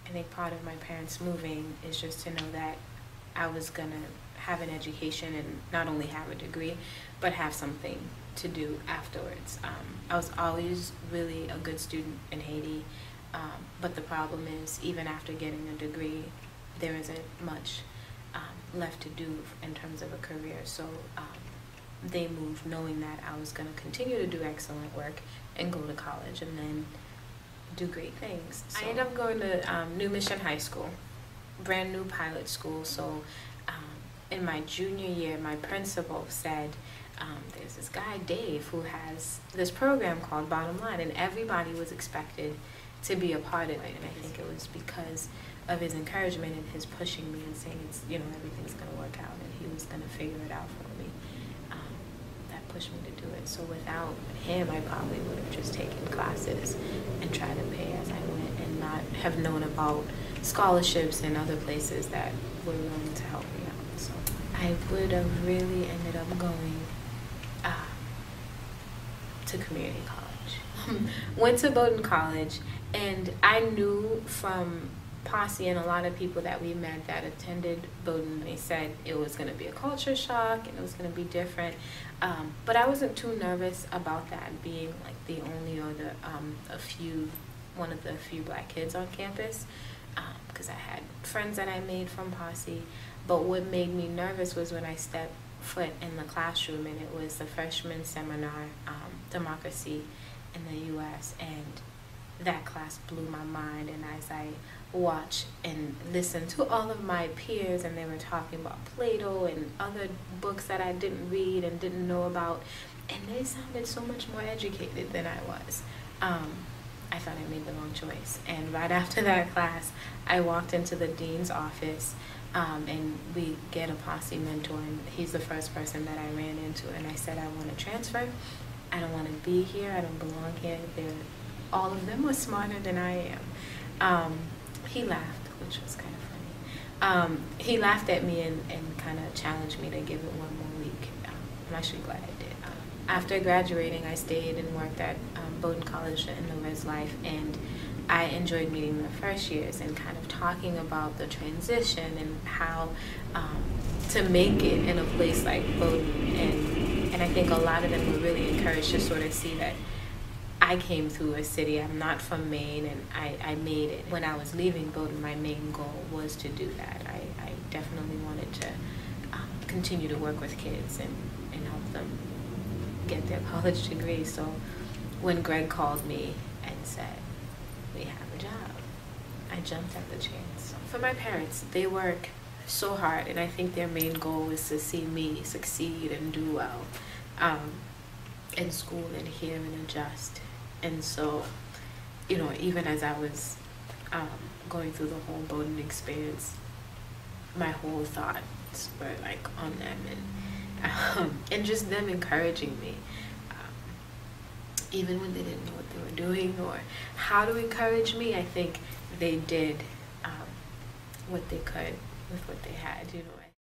I think part of my parents moving is just to know that I was going to have an education and not only have a degree, but have something to do afterwards. I was always really a good student in Haiti, but the problem is even after getting a degree, there isn't much left to do in terms of a career. So they moved knowing that I was going to continue to do excellent work and go to college and then do great things. So I ended up going to New Mission High School, brand new pilot school. So in my junior year, my principal said, there's this guy, Dave, who has this program called Bottom Line, and everybody was expected to be a part of it. And I think it was because of his encouragement and his pushing me and saying, it's, everything's going to work out, and he was going to figure it out for me. That pushed me to do it. So without him, I probably would have just taken classes and tried to pay as I went and not have known about scholarships and other places that were willing to help me out. So I would have really ended up going to community college. Went to Bowdoin College, and I knew from Posse and a lot of people that we met that attended Bowdoin, they said it was going to be a culture shock and it was going to be different. But I wasn't too nervous about that being like the only or the one of the few black kids on campus, because I had friends that I made from Posse. But what made me nervous was when I stepped foot in the classroom, and it was the freshman seminar, Democracy in the U.S., and that class blew my mind. And as I watched and listened to all of my peers, and they were talking about Plato and other books that I didn't read and didn't know about, and they sounded so much more educated than I was. I thought I made the wrong choice. And right after that class, I walked into the dean's office, and we get a Posse mentor, and he's the first person that I ran into. And I said, I want to transfer. I don't want to be here. I don't belong here. All of them were smarter than I am. He laughed, which was kind of funny. He laughed at me and kind of challenged me to give it one more week. I'm actually glad I did. After graduating, I stayed and worked at Bowdoin College in the Res Life, and I enjoyed meeting the first years and kind of talking about the transition and how to make it in a place like Bowdoin. And I think a lot of them were really encouraged to sort of see that I came through a city. I'm not from Maine, and I made it. When I was leaving Bowdoin, my main goal was to do that. I definitely wanted to continue to work with kids and help them get their college degree. So when Greg called me and said, we have a job, I jumped at the chance. For my parents, they work so hard, and I think their main goal is to see me succeed and do well in school and here and adjust. And so, even as I was going through the whole Bowdoin experience, my whole thoughts were like on them and just them encouraging me, even when they didn't know what they were doing or how to encourage me. I think they did what they could with what they had,